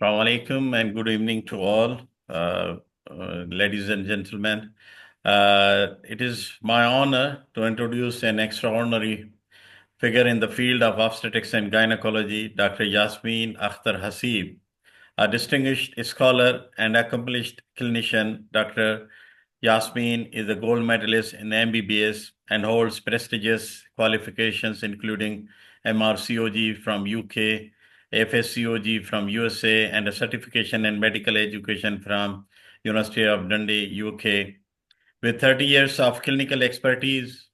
Assalamu alaikum and good evening to all, ladies and gentlemen. It is my honor to introduce an extraordinary figure in the field of obstetrics and gynecology, Dr. Yasmeen Akhtar Haseeb. A distinguished scholar and accomplished clinician, Dr. Yasmeen is a gold medalist in MBBS and holds prestigious qualifications including MRCOG from UK, FACOG from USA, and a certification in medical education from University of Dundee, UK. With 30 years of clinical expertise,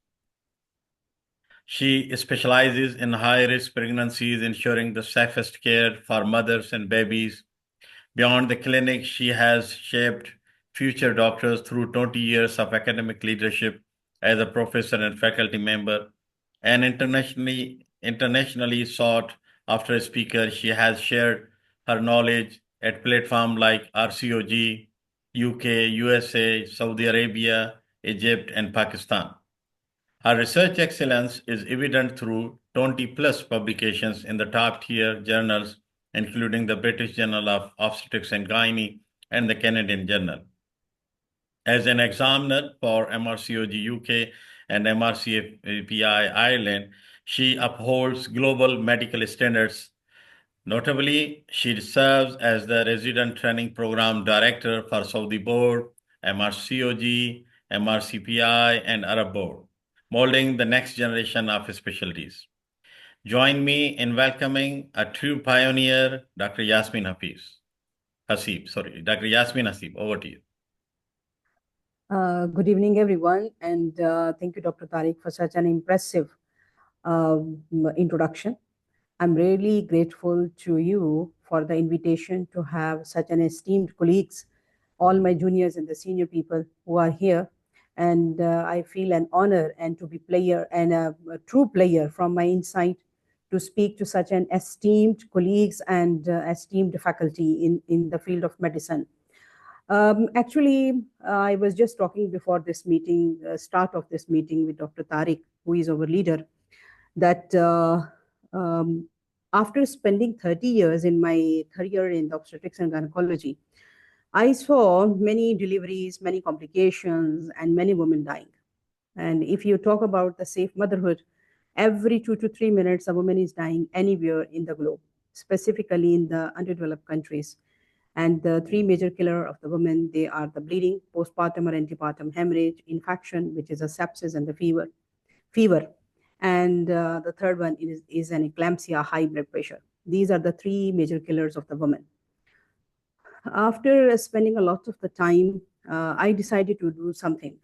she specializes in high-risk pregnancies, ensuring the safest care for mothers and babies. Beyond the clinic, she has shaped future doctors through 20 years of academic leadership as a professor and faculty member. And internationally sought after speaker, she has shared her knowledge at platforms like RCOG, UK, USA, Saudi Arabia, Egypt, and Pakistan. Her research excellence is evident through 20 plus publications in the top tier journals, including the British Journal of Obstetrics and Gynae and the Canadian Journal. As an examiner for MRCOG UK and MRCPI Ireland, she upholds global medical standards. Notably, she serves as the Resident Training Program Director for Saudi Board, MRCOG, MRCPI, and Arab Board, molding the next generation of specialties. Join me in welcoming a true pioneer, Dr. Yasmeen Haseeb. Dr. Yasmeen Haseeb, over to you. Good evening, everyone, and thank you, Dr. Tariq, for such an impressive introduction. I'm really grateful to you for the invitation to have such an esteemed colleagues, all my juniors and the senior people who are here. And I feel an honor and to be player and a true player from my insight to speak to such an esteemed colleagues and esteemed faculty in the field of medicine. Actually, I was just talking before this meeting, start of this meeting with Dr. Tariq, who is our leader, that after spending 30 years in my career in obstetrics and gynecology, I saw many deliveries, many complications, and many women dying. And if you talk about the safe motherhood, every 2 to 3 minutes, a woman is dying anywhere in the globe, specifically in the underdeveloped countries. And the three major killers of the women, they are the bleeding, postpartum or antepartum hemorrhage, infection, which is a sepsis, and the fever. And the third one is an eclampsia, high blood pressure. These are the three major killers of the woman. After spending a lot of the time, I decided to do something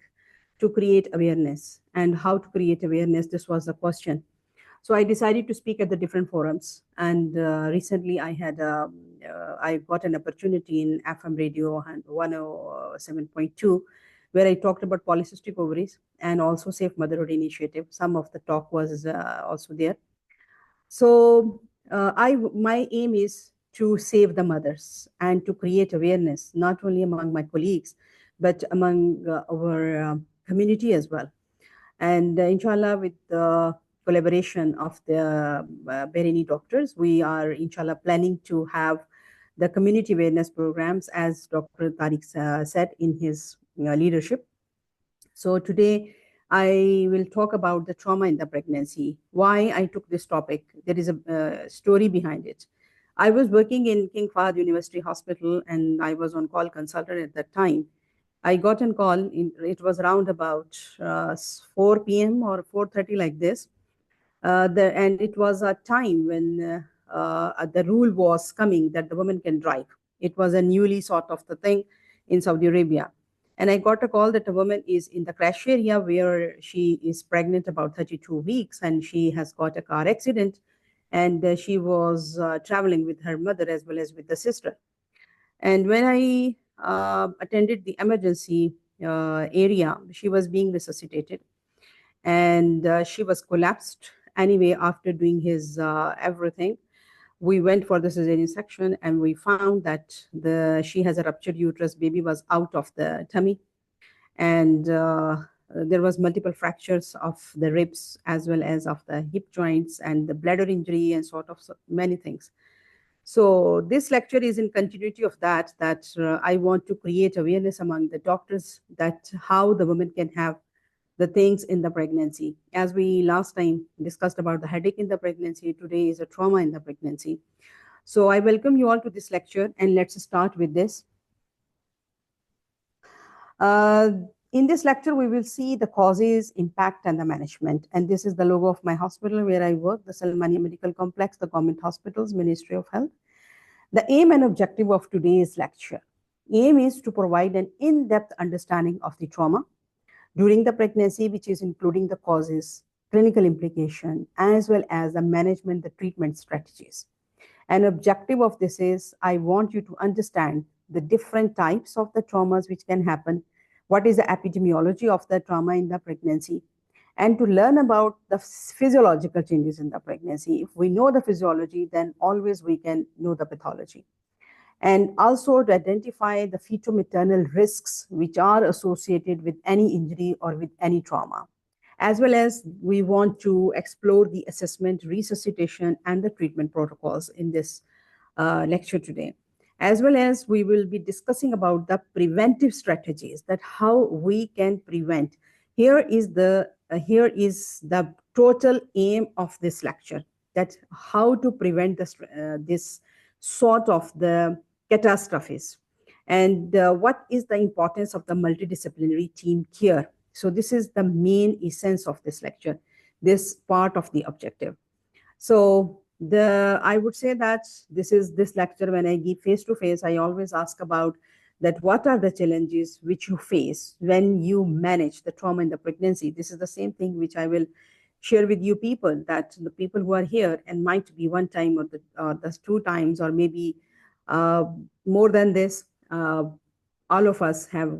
to create awareness. And how to create awareness, this was the question. So I decided to speak at the different forums. And recently I got an opportunity in FM radio 107.2, where I talked about polycystic ovaries and also Safe Motherhood Initiative. Some of the talk was also there. So my aim is to save the mothers and to create awareness, not only among my colleagues, but among our community as well. And inshallah, with the collaboration of the Bahraini doctors, we are inshallah planning to have the community awareness programs, as Dr. Tariq said in his leadership. So today I will talk about the trauma in the pregnancy. Why I took this topic, there is a story behind it. I was working in King Fahd University Hospital and I was on call consultant at that time. I got a call, it was around about 4 p.m. or 4:30 like this. And it was a time when the rule was coming that the woman can drive. It was a newly sort of the thing in Saudi Arabia. And I got a call that a woman is in the crash area where she is pregnant about 32 weeks and she has got a car accident. And she was traveling with her mother as well as with the sister. And when I attended the emergency area, she was being resuscitated. And she was collapsed. Anyway, after doing his everything, we went for the cesarean section and we found that she has a ruptured uterus. Baby was out of the tummy. And there was multiple fractures of the ribs as well as of the hip joints and the bladder injury and sort of many things. So this lecture is in continuity of that I want to create awareness among the doctors that how the women can have the things in the pregnancy. As we last time discussed about the headache in the pregnancy, today is a trauma in the pregnancy. So I welcome you all to this lecture, and let's start with this. In this lecture, we will see the causes, impact, and the management. And this is the logo of my hospital where I work, the Salmania Medical Complex, the Government Hospitals, Ministry of Health. The aim and objective of today's lecture. Aim is to provide an in-depth understanding of the trauma during the pregnancy, which is including the causes, clinical implication, as well as the management, the treatment strategies. An objective of this is I want you to understand the different types of the traumas which can happen, what is the epidemiology of the trauma in the pregnancy, and to learn about the physiological changes in the pregnancy. If we know the physiology, then always we can know the pathology. And also to identify the fetal-maternal risks which are associated with any injury or with any trauma. As well as we want to explore the assessment, resuscitation, and the treatment protocols in this lecture today. As well as we will be discussing about the preventive strategies, that how we can prevent. Here is the total aim of this lecture, that how to prevent this sort of the catastrophes, and what is the importance of the multidisciplinary team care. So this is the main essence of this lecture, this part of the objective. So I would say that this lecture, when I give face to face, I always ask about that what are the challenges which you face when you manage the trauma in the pregnancy. This is the same thing which I will share with you people, that the people who are here and might be one time or the two times or maybe more than this, all of us have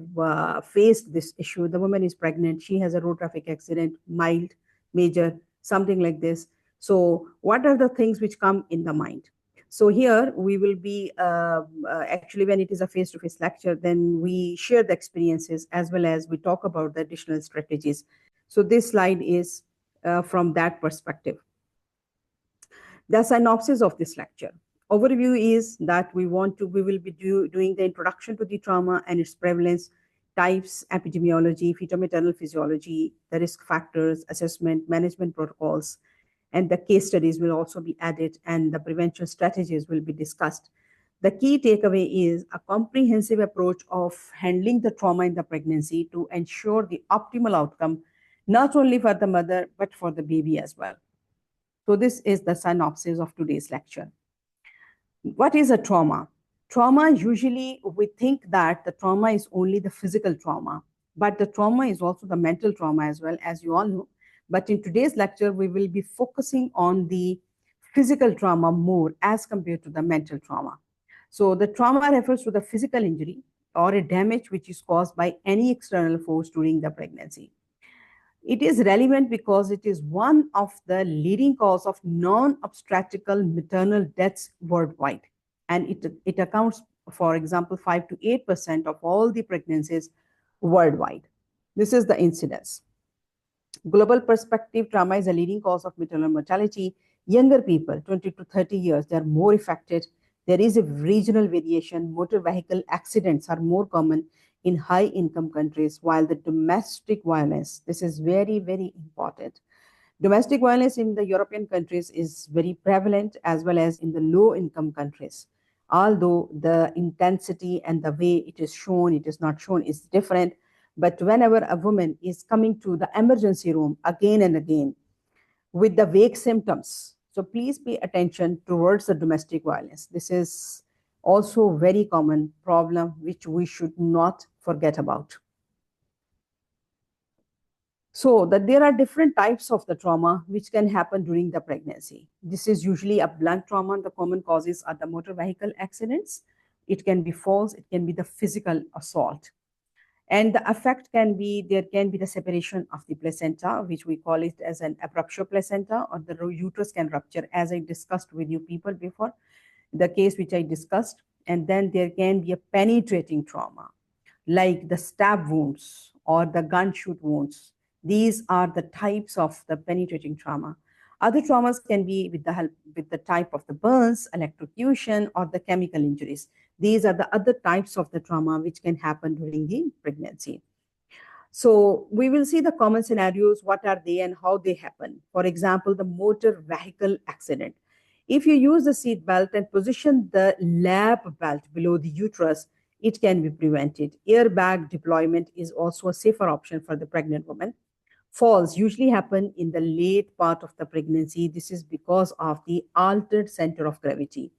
faced this issue. The woman is pregnant, she has a road traffic accident, mild, major, something like this. So what are the things which come in the mind? So here we will be, actually when it is a face-to-face lecture, then we share the experiences as well as we talk about the additional strategies. So this slide is from that perspective. The synopsis of this lecture. Overview is that we will be doing the introduction to the trauma and its prevalence, types, epidemiology, fetal-maternal physiology, the risk factors, assessment, management protocols, and the case studies will also be added, and the prevention strategies will be discussed. The key takeaway is a comprehensive approach of handling the trauma in the pregnancy to ensure the optimal outcome, not only for the mother, but for the baby as well. So this is the synopsis of today's lecture. What is a trauma? Trauma, usually we think that the trauma is only the physical trauma, but the trauma is also the mental trauma as well, as you all know. But in today's lecture, we will be focusing on the physical trauma more as compared to the mental trauma. So the trauma refers to the physical injury or a damage which is caused by any external force during the pregnancy. It is relevant because it is one of the leading cause of non-obstetrical maternal deaths worldwide. And it accounts, for example, 5 to 8% of all the pregnancies worldwide. This is the incidence. Global perspective, trauma is a leading cause of maternal mortality. Younger people, 20 to 30 years, they are more affected. There is a regional variation. Motor vehicle accidents are more common in high-income countries, while the domestic violence, this is very, very important. Domestic violence in the European countries is very prevalent, as well as in the low-income countries. Although the intensity and the way it is shown, it is not shown, is different. But whenever a woman is coming to the emergency room again and again with the vague symptoms, so please pay attention towards the domestic violence. This is also a very common problem which we should not forget about. So that there are different types of the trauma which can happen during the pregnancy. This is usually a blunt trauma. The common causes are the motor vehicle accidents. It can be falls, it can be the physical assault. And the effect can be, there can be the separation of the placenta, which we call it as an abruptio placenta, or the uterus can rupture, as I discussed with you people before, the case which I discussed. And then there can be a penetrating trauma, like the stab wounds or the gunshot wounds. These are the types of the penetrating trauma. Other traumas can be with the type of the burns, electrocution, or the chemical injuries. These are the other types of the trauma which can happen during the pregnancy. So we will see the common scenarios, what are they and how they happen. For example, the motor vehicle accident. If you use the seat belt and position the lap belt below the uterus, it can be prevented. Airbag deployment is also a safer option for the pregnant woman. Falls usually happen in the late part of the pregnancy. This is because of the altered center of gravity.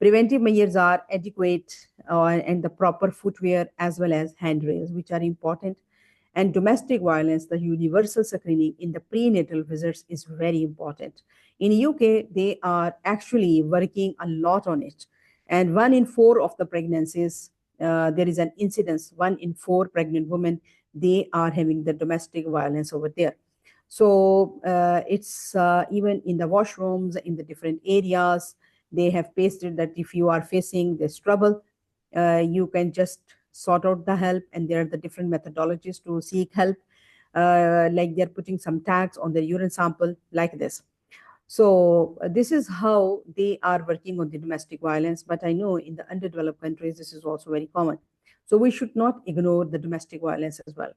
Preventive measures are adequate and the proper footwear as well as handrails, which are important. And domestic violence, the universal screening in the prenatal visits is very important. In UK, they are actually working a lot on it. And 1 in 4 of the pregnancies, there is an incidence, 1 in 4 pregnant women, they are having the domestic violence over there. So it's even in the washrooms, in the different areas, they have pasted that if you are facing this trouble, you can just sort out the help, and there are the different methodologies to seek help. Like they're putting some tags on the urine sample like this. So this is how they are working on the domestic violence. But I know in the underdeveloped countries, this is also very common. So we should not ignore the domestic violence as well.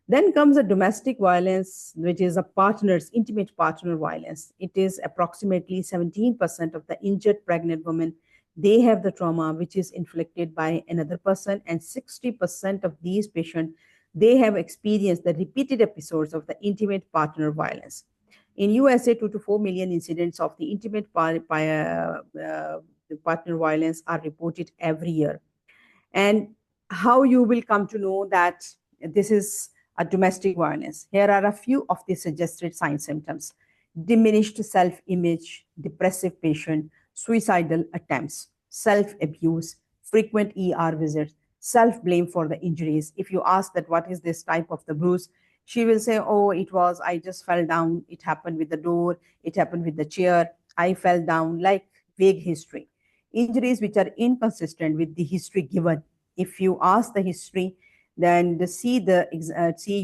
Then comes the domestic violence, which is a partner's intimate partner violence. It is approximately 17% of the injured pregnant women. They have the trauma which is inflicted by another person, and 60% of these patients, they have experienced the repeated episodes of the intimate partner violence. In USA, 2 to 4 million incidents of the intimate partner violence are reported every year. And how you will come to know that this is a domestic violence. Here are a few of the suggested sign symptoms: diminished self-image, depressive patient, suicidal attempts, self-abuse, frequent ER visits, self-blame for the injuries. If you ask that what is this type of the bruise, she will say, oh, I just fell down, it happened with the door, it happened with the chair, I fell down, like vague history. Injuries which are inconsistent with the history given. If you ask the history, then see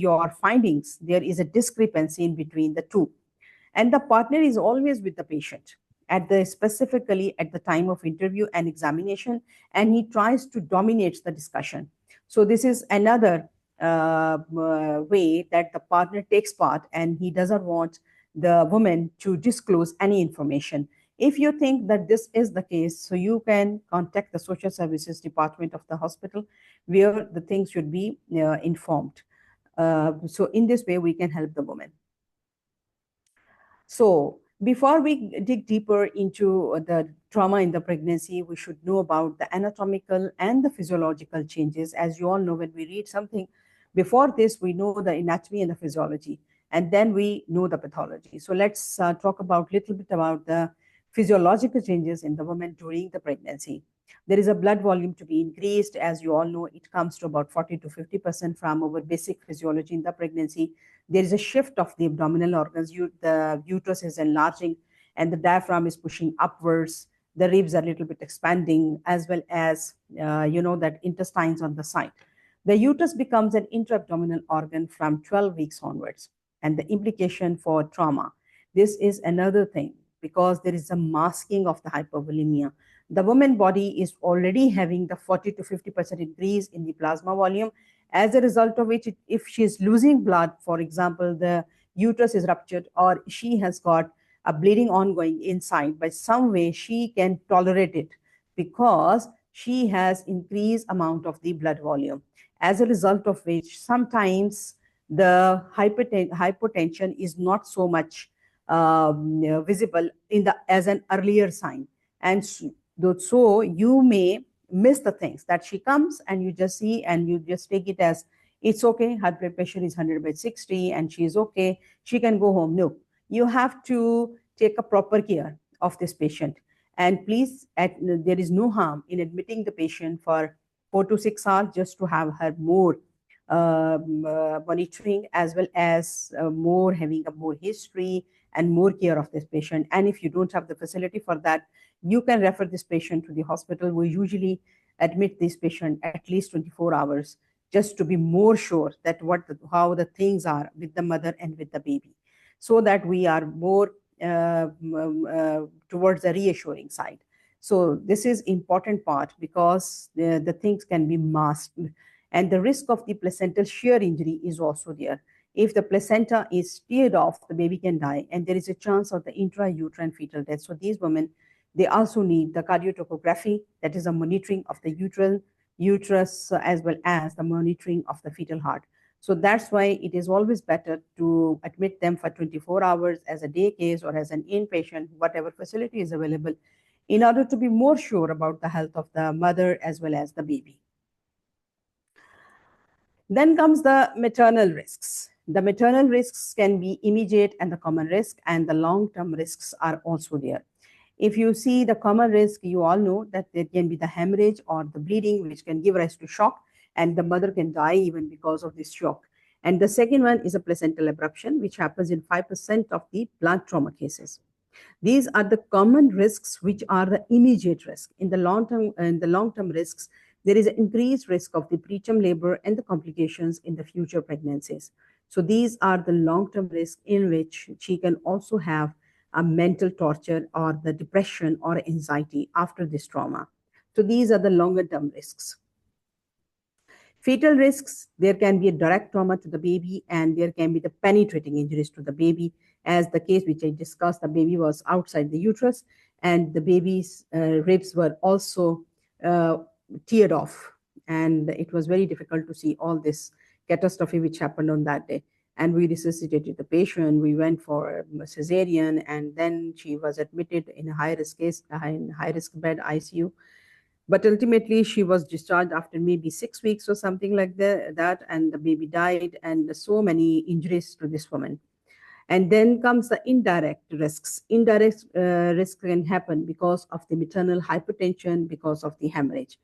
your findings. There is a discrepancy in between the two. And the partner is always with the patient specifically at the time of interview and examination, and he tries to dominate the discussion. So this is another way that the partner takes part, and he doesn't want the woman to disclose any information. If you think that this is the case, so you can contact the social services department of the hospital where the things should be informed. So in this way, we can help the woman. So before we dig deeper into the trauma in the pregnancy, we should know about the anatomical and the physiological changes. As you all know, when we read something, before this, we know the anatomy and the physiology, and then we know the pathology. So let's talk about a little bit about the physiological changes in the woman during the pregnancy. There is a blood volume to be increased. As you all know, it comes to about 40 to 50% from our basic physiology in the pregnancy. There is a shift of the abdominal organs. The uterus is enlarging and the diaphragm is pushing upwards. The ribs are a little bit expanding, as well as, that intestines on the side. The uterus becomes an intra-abdominal organ from 12 weeks onwards. And the implication for trauma, this is another thing, because there is a masking of the hypovolemia. The woman body is already having the 40 to 50% increase in the plasma volume, as a result of which, if she is losing blood, for example, the uterus is ruptured, or she has got a bleeding ongoing inside, by some way she can tolerate it because she has increased amount of the blood volume, as a result of which sometimes the hypotension is not so much visible as an earlier sign. And so you may miss the things that she comes and you just see and you just take it as it's okay, her blood pressure is 100/60 and she is okay, she can go home. No, you have to take a proper care of this patient. And please, there is no harm in admitting the patient for 4 to 6 hours just to have her more monitoring, as well as having a more history and more care of this patient. And if you don't have the facility for that, you can refer this patient to the hospital. We usually admit this patient at least 24 hours just to be more sure that how the things are with the mother and with the baby, so that we are more towards the reassuring side. So this is important part because the things can be masked, and the risk of the placental shear injury is also there. If the placenta is teared off, the baby can die, and there is a chance of the intrauterine fetal death. So these women, they also need the cardiotocography, that is a monitoring of the uterus as well as the monitoring of the fetal heart. So that's why it is always better to admit them for 24 hours as a day case or as an inpatient, whatever facility is available, in order to be more sure about the health of the mother as well as the baby. Then comes the maternal risks. The maternal risks can be immediate and the common risk, and the long-term risks are also there. If you see the common risk, you all know that there can be the hemorrhage or the bleeding, which can give rise to shock, and the mother can die even because of this shock. And the second one is a placental abruption, which happens in 5% of the plant trauma cases. These are the common risks, which are the immediate risk. In the long-term risks, there is an increased risk of the preterm labor and the complications in the future pregnancies. So these are the long-term risks in which she can also have a mental torture or the depression or anxiety after this trauma. So these are the longer-term risks. Fetal risks, there can be a direct trauma to the baby, and there can be the penetrating injuries to the baby, as the case which I discussed. The baby was outside the uterus, and the baby's ribs were also teared off, and it was very difficult to see all this catastrophe which happened on that day. And we resuscitated the patient. We went for a cesarean, and then she was admitted in a high-risk case, in high-risk bed ICU. But ultimately, she was discharged after maybe 6 weeks or something like that, and the baby died, and so many injuries to this woman. And then comes the indirect risks. Indirect risk can happen because of the maternal hypertension, because of the hemorrhage.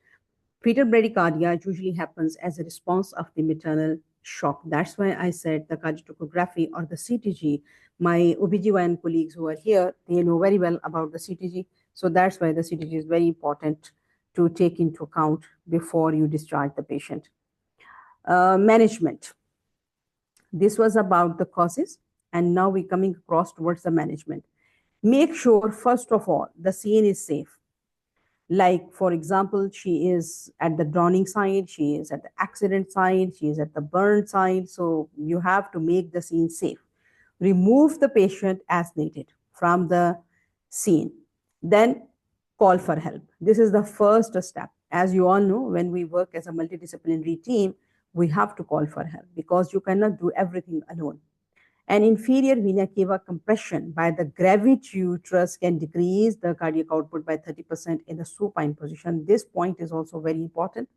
Fetal bradycardia usually happens as a response of the maternal shock. That's why I said the cardiotocography or the CTG. My OBGYN colleagues who are here, they know very well about the CTG. So that's why the CTG is very important to take into account before you discharge the patient. Management. This was about the causes, and now we're coming across towards the management. Make sure, first of all, the scene is safe. Like, for example, she is at the drowning side, she is at the accident side, she is at the burn side. So you have to make the scene safe. Remove the patient as needed from the scene. Then call for help. This is the first step. As you all know, when we work as a multidisciplinary team, we have to call for help because you cannot do everything alone. An inferior vena cava compression by the gravid uterus can decrease the cardiac output by 30% in the supine position. This point is also very important.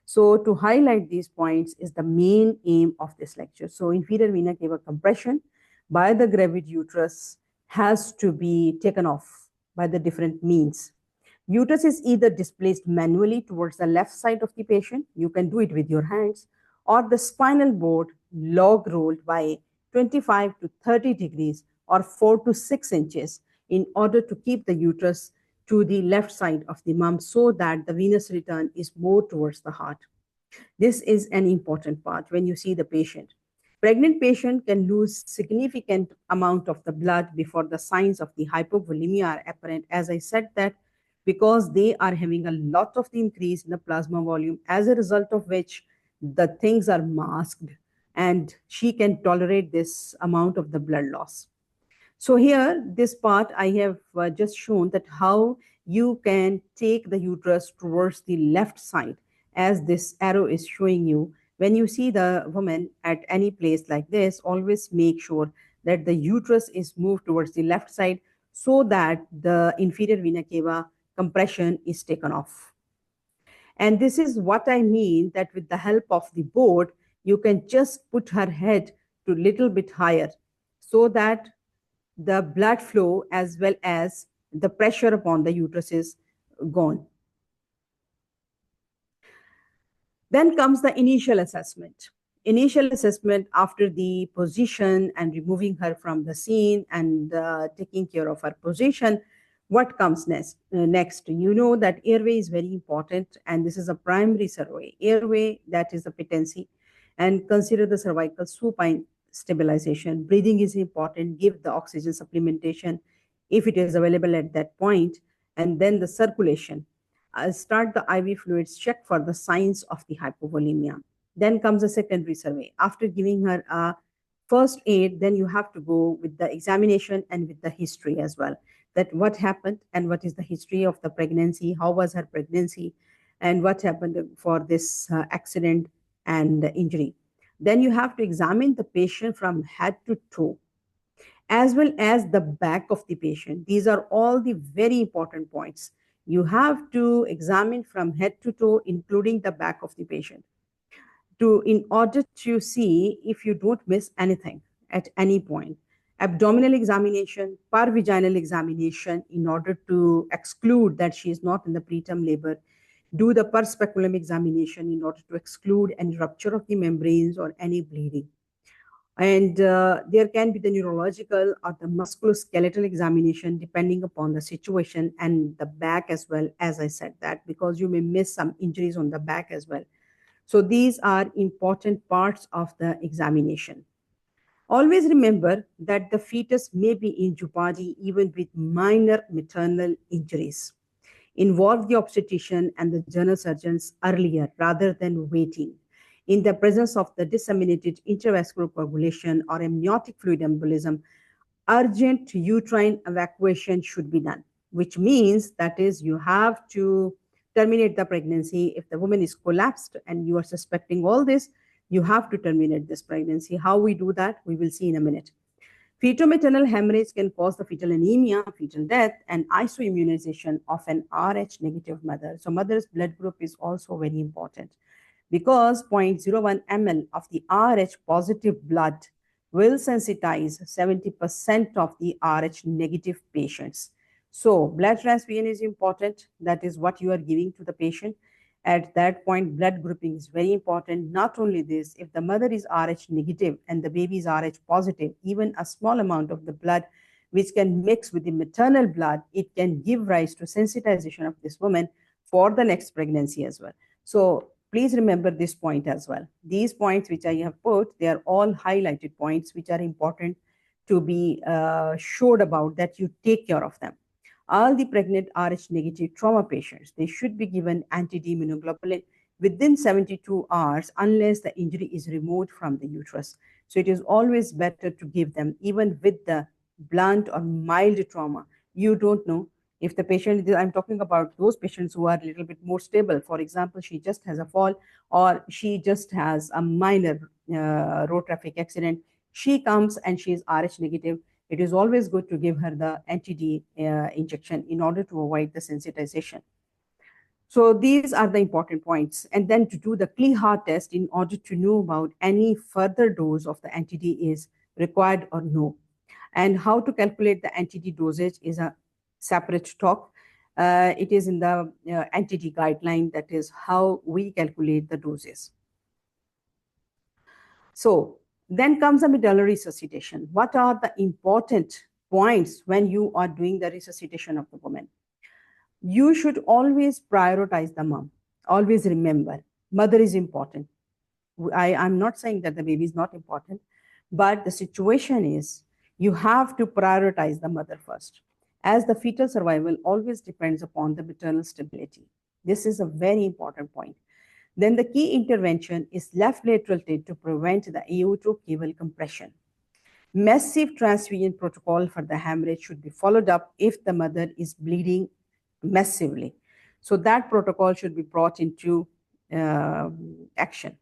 So to highlight these points is the main aim of this lecture. So inferior vena cava compression by the gravid uterus has to be taken off by the different means. Uterus is either displaced manually towards the left side of the patient, you can do it with your hands, or the spinal board log rolled by 25 to 30 degrees or 4 to 6 inches in order to keep the uterus to the left side of the mom so that the venous return is more towards the heart. This is an important part when you see the patient. Pregnant patient can lose significant amount of the blood before the signs of the hypovolemia are apparent. As I said that, because they are having a lot of the increase in the plasma volume, as a result of which the things are masked, and she can tolerate this amount of the blood loss. So here, this part I have just shown that how you can take the uterus towards the left side, as this arrow is showing you. When you see the woman at any place like this, always make sure that the uterus is moved towards the left side so that the inferior vena cava compression is taken off. And this is what I mean, that with the help of the board, you can just put her head to a little bit higher so that the blood flow as well as the pressure upon the uterus is gone. Then comes the initial assessment. Initial assessment after the position and removing her from the scene and taking care of her position. What comes next? You know that airway is very important, and this is a primary survey. Airway, that is the patency, and consider the cervical supine stabilization. Breathing is important. Give the oxygen supplementation if it is available at that point. And then the circulation. Start the IV fluids, check for the signs of the hypovolemia. Then comes a secondary survey. After giving her a first aid, then you have to go with the examination and with the history as well. That what happened and what is the history of the pregnancy, how was her pregnancy, and what happened for this accident and injury. Then you have to examine the patient from head to toe, as well as the back of the patient. These are all the very important points. You have to examine from head to toe, including the back of the patient, in order to see if you don't miss anything at any point. Abdominal examination, parvaginal examination, in order to exclude that she is not in the preterm labor. Do the per speculum examination in order to exclude any rupture of the membranes or any bleeding. And there can be the neurological or the musculoskeletal examination depending upon the situation, and the back as well, as I said that, because you may miss some injuries on the back as well. So these are important parts of the examination. Always remember that the fetus may be intubody even with minor maternal injuries. Involve the obstetrician and the general surgeons earlier rather than waiting. In the presence of the disseminated intravascular coagulation or amniotic fluid embolism, urgent uterine evacuation should be done, which means that is you have to terminate the pregnancy. If the woman is collapsed and you are suspecting all this, you have to terminate this pregnancy. How we do that, we will see in a minute. Fetal-maternal hemorrhage can cause the fetal anemia, fetal death, and isoimmunization of an Rh negative mother. So mother's blood group is also very important, because 0.01 ml of the Rh positive blood will sensitize 70% of the Rh negative patients. So blood transfusion is important. That is what you are giving to the patient. At that point, blood grouping is very important. Not only this, if the mother is Rh negative and the baby is Rh positive, even a small amount of the blood which can mix with the maternal blood, it can give rise to sensitization of this woman for the next pregnancy as well. So please remember this point as well. These points which I have put, they are all highlighted points which are important to be showed about, that you take care of them. All the pregnant Rh negative trauma patients, they should be given anti-D immunoglobulin within 72 hours unless the injury is removed from the uterus. So it is always better to give them even with the blunt or mild trauma. You don't know if the patient, I'm talking about those patients who are a little bit more stable. For example, she just has a fall or she just has a minor road traffic accident. She comes and she is Rh negative. It is always good to give her the anti-D injection in order to avoid the sensitization. So these are the important points. And then to do the CLIHA test in order to know about any further dose of the anti-D is required or no. And how to calculate the anti-D dosage is a separate talk. It is in the anti-D guideline, that is how we calculate the doses. So then comes the medullary resuscitation. What are the important points when you are doing the resuscitation of the woman? You should always prioritize the mom. Always remember, mother is important. I'm not saying that the baby is not important, but the situation is you have to prioritize the mother first, as the fetal survival always depends upon the maternal stability. This is a very important point. Then the key intervention is left lateral TID to prevent the aortocaval compression. Massive transfusion protocol for the hemorrhage should be followed up if the mother is bleeding massively. So that protocol should be brought into action.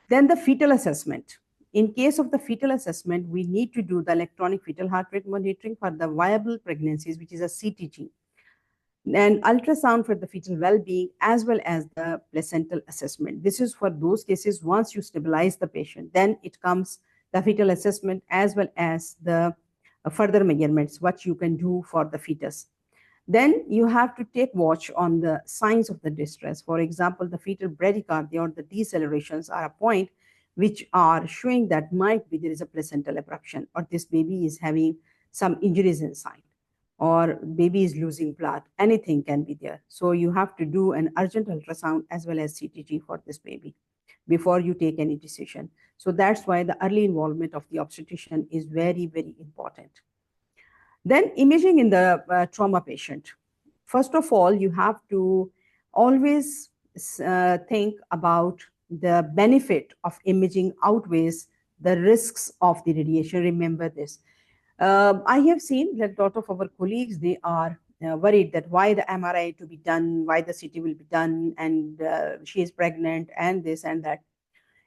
Then the fetal assessment. In case of the fetal assessment, we need to do the electronic fetal heart rate monitoring for the viable pregnancies, which is a CTG, and ultrasound for the fetal well-being, as well as the placental assessment. This is for those cases once you stabilize the patient, then it comes the fetal assessment as well as the further measurements, what you can do for the fetus. Then you have to take watch on the signs of the distress. For example, the fetal bradycardia or the decelerations are a point which are showing that might be there is a placental abruption, or this baby is having some injuries inside, or baby is losing blood. Anything can be there. So you have to do an urgent ultrasound as well as CTG for this baby. before you take any decision. So that's why the early involvement of the obstetrician is very, very important. Then imaging in the trauma patient. First of all, you have to always think about the benefit of imaging outweighs the risks of the radiation. Remember this. I have seen that a lot of our colleagues, they are worried that why the MRI to be done, why the CT will be done, and she is pregnant and this and that.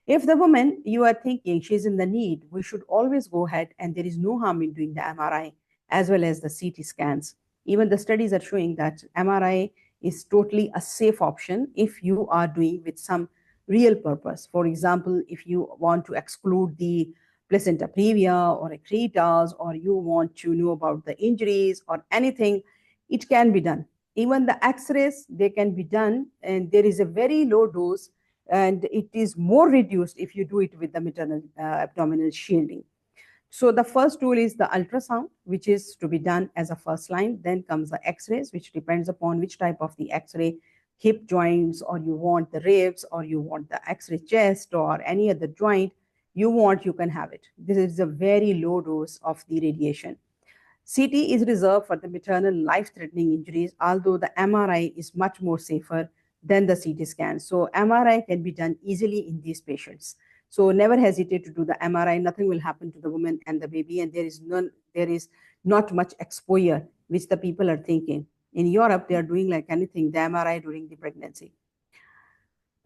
If the woman you are thinking she's in the need, we should always go ahead, and there is no harm in doing the MRI as well as the CT scans. Even the studies are showing that MRI is totally a safe option if you are doing with some real purpose. For example, if you want to exclude the placenta previa or accretas, or you want to know about the injuries or anything, it can be done. Even the x-rays, they can be done, and there is a very low dose, and it is more reduced if you do it with the maternal abdominal shielding. So the first tool is the ultrasound, which is to be done as a first line. Then comes the x-rays, which depends upon which type of the x-ray, hip joints, or you want the ribs, or you want the x-ray chest, or any other joint you want, you can have it. This is a very low dose of the radiation. CT is reserved for the maternal life-threatening injuries, although the MRI is much more safer than the CT scan. So MRI can be done easily in these patients. So never hesitate to do the MRI. Nothing will happen to the woman and the baby, and there is not much exposure, which the people are thinking. In Europe, they are doing like anything, the MRI during the pregnancy.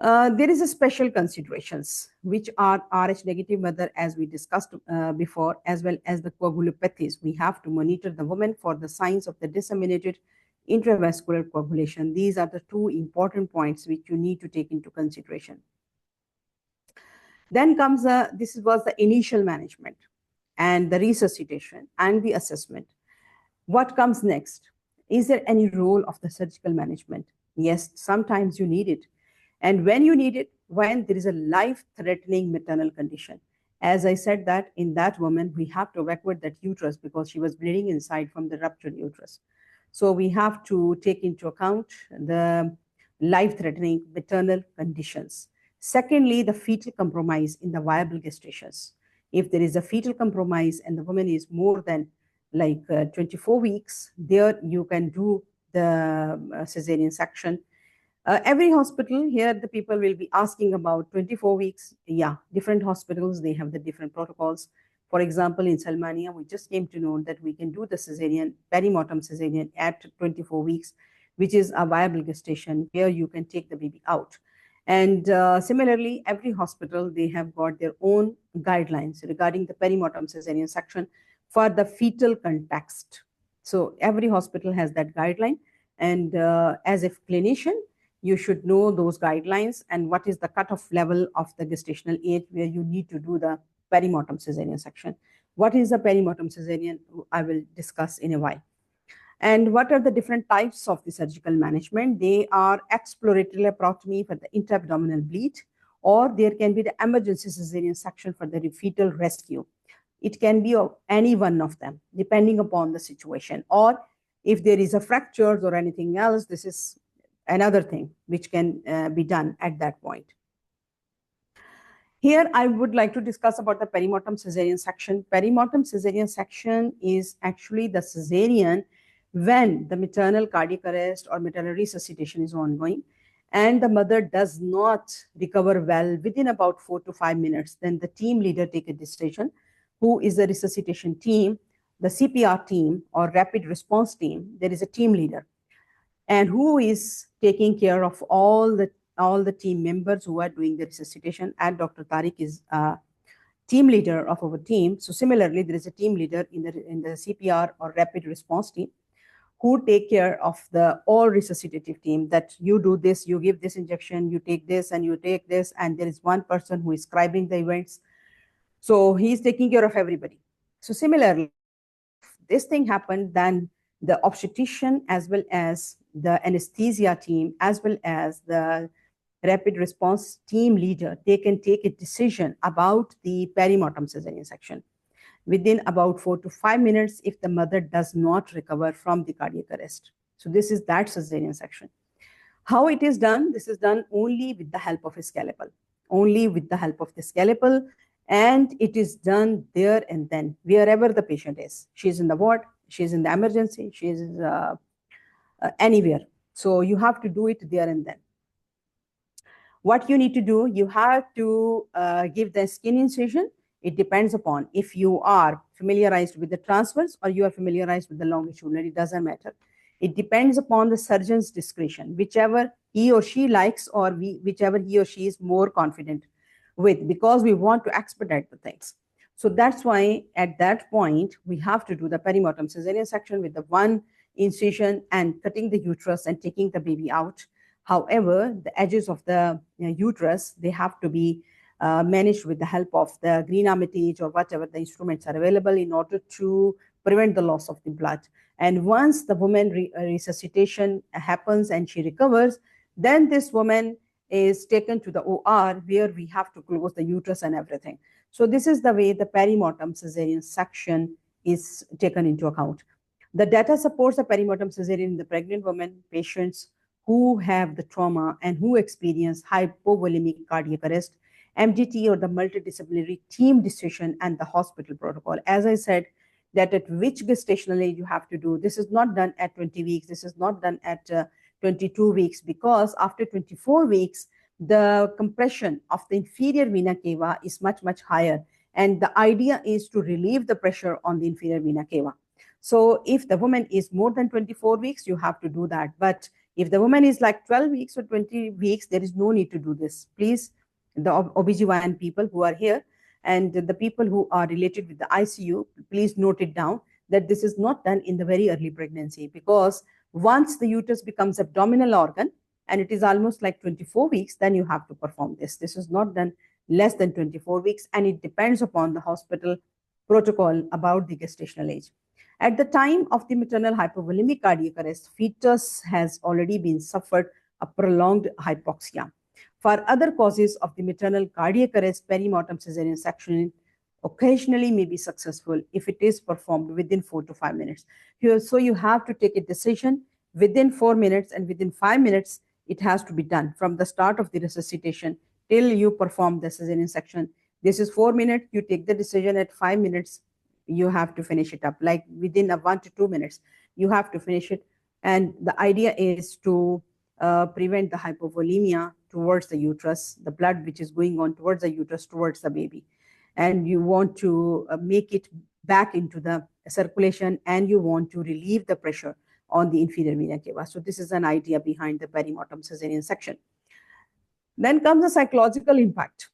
There is a special considerations, which are Rh negative mother, as we discussed before, as well as the coagulopathies. We have to monitor the woman for the signs of the disseminated intravascular coagulation. These are the two important points which you need to take into consideration. Then comes this was the initial management and the resuscitation and the assessment. What comes next? Is there any role of the surgical management? Yes, sometimes you need it. And when you need it, when there is a life-threatening maternal condition. As I said that in that woman, we have to evacuate that uterus because she was bleeding inside from the ruptured uterus. So we have to take into account the life-threatening maternal conditions. Secondly, the fetal compromise in the viable gestations. If there is a fetal compromise and the woman is more than like 24 weeks, there you can do the cesarean section. Every hospital here, the people will be asking about 24 weeks. Yeah, different hospitals, they have the different protocols. For example, in Salmania, we just came to know that we can do the cesarean, perimortem cesarean at 24 weeks, which is a viable gestation where you can take the baby out. And similarly, every hospital, they have got their own guidelines regarding the perimortem cesarean section for the fetal context. So every hospital has that guideline. And as a clinician, you should know those guidelines and what is the cutoff level of the gestational age where you need to do the perimortem cesarean section. What is the perimortem cesarean? I will discuss in a while. And what are the different types of the surgical management? They are exploratory laparotomy for the intra-abdominal bleed, or there can be the emergency cesarean section for the fetal rescue. It can be any one of them, depending upon the situation. Or if there is a fractures or anything else, this is another thing which can be done at that point. Here, I would like to discuss about the perimortem cesarean section. Perimortem cesarean section is actually the cesarean when the maternal cardiac arrest or maternal resuscitation is ongoing and the mother does not recover well within about 4 to 5 minutes. Then the team leader take a decision, who is the resuscitation team, the CPR team or rapid response team. There is a team leader, and who is taking care of all the team members who are doing the resuscitation. And Dr. Tariq is team leader of our team. So similarly, there is a team leader in the CPR or rapid response team who take care of the all resuscitative team, that you do this, you give this injection, you take this, and you take this, and there is one person who is scribing the events. So he's taking care of everybody. So similarly, if this thing happened, then the obstetrician as well as the anesthesia team as well as the rapid response team leader, they can take a decision about the perimortem cesarean section within about 4 to 5 minutes if the mother does not recover from the cardiac arrest. So this is that cesarean section. How it is done? This is done only with the help of a scalpel. only with the help of the scalpel, and it is done there and then, wherever the patient is. She's in the ward, she's in the emergency, she's anywhere. So you have to do it there and then. What you need to do, you have to give the skin incision. It depends upon if you are familiarized with the transverse or you are familiarized with the longitudinal, it doesn't matter. It depends upon the surgeon's discretion, whichever he or she likes, or whichever he or she is more confident with, because we want to expedite the things. So that's why at that point, we have to do the perimortem cesarean section with the one incision and cutting the uterus and taking the baby out. However, the edges of the uterus, they have to be managed with the help of the green armitage or whatever the instruments are available in order to prevent the loss of the blood. And once the woman resuscitation happens and she recovers, then this woman is taken to the OR where we have to close the uterus and everything. So this is the way the perimortem cesarean section is taken into account. The data supports the perimortem cesarean in the pregnant women patients who have the trauma and who experience hypovolemic cardiac arrest, MDT, or the multidisciplinary team decision, and the hospital protocol. As I said, that at which gestational age you have to do. This is not done at 20 weeks. This is not done at 22 weeks, because after 24 weeks, the compression of the inferior vena cava is much, much higher. And the idea is to relieve the pressure on the inferior vena cava. So if the woman is more than 24 weeks, you have to do that. But if the woman is like 12 weeks or 20 weeks, there is no need to do this. Please, the OBGYN people who are here and the people who are related with the ICU, please note it down that this is not done in the very early pregnancy, because once the uterus becomes abdominal organ and it is almost like 24 weeks, then you have to perform this. This is not done less than 24 weeks, and it depends upon the hospital protocol about the gestational age. At the time of the maternal hypovolemic cardiac arrest, fetus has already been suffered a prolonged hypoxia. For other causes of the maternal cardiac arrest, perimortem cesarean section occasionally may be successful if it is performed within 4 to 5 minutes. So you have to take a decision within 4 minutes, and within 5 minutes, it has to be done from the start of the resuscitation till you perform the cesarean section. This is 4 minutes. You take the decision at 5 minutes. You have to finish it up, like within 1 to 2 minutes, you have to finish it. And the idea is to prevent the hypovolemia towards the uterus, the blood which is going on towards the uterus, towards the baby. And you want to make it back into the circulation, and you want to relieve the pressure on the inferior vena cava. So this is an idea behind the perimortem cesarean section. Then comes the psychological impact.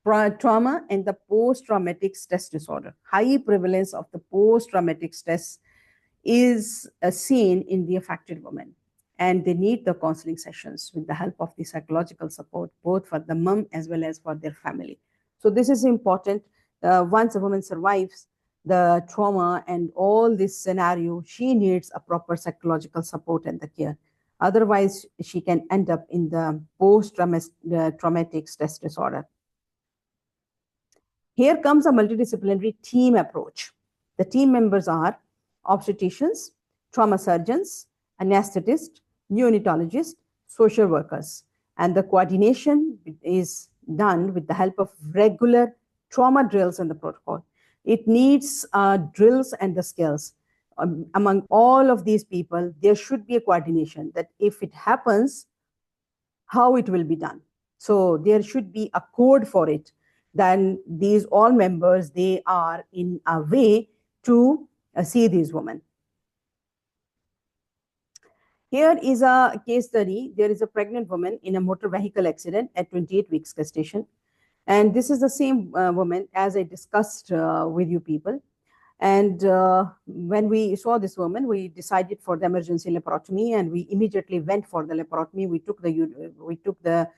Trauma and the post-traumatic stress disorder. High prevalence of the post-traumatic stress is seen in the affected women, and they need the counseling sessions with the help of the psychological support, both for the mom as well as for their family. So this is important. Once a woman survives the trauma and all this scenario, she needs a proper psychological support and the care. Otherwise, she can end up in the post-traumatic stress disorder. Here comes a multidisciplinary team approach. The team members are obstetricians, trauma surgeons, anesthetists, neonatologists, social workers. And the coordination is done with the help of regular trauma drills and the protocol. It needs drills and the skills. Among all of these people, there should be a coordination that if it happens, how it will be done. So there should be a code for it. Then these all members, they are in a way to see these women. Here is a case study. There is a pregnant woman in a motor vehicle accident at 28 weeks gestation. And this is the same woman as I discussed with you people. And when we saw this woman, we decided for the emergency laparotomy, and we immediately went for the laparotomy. We took the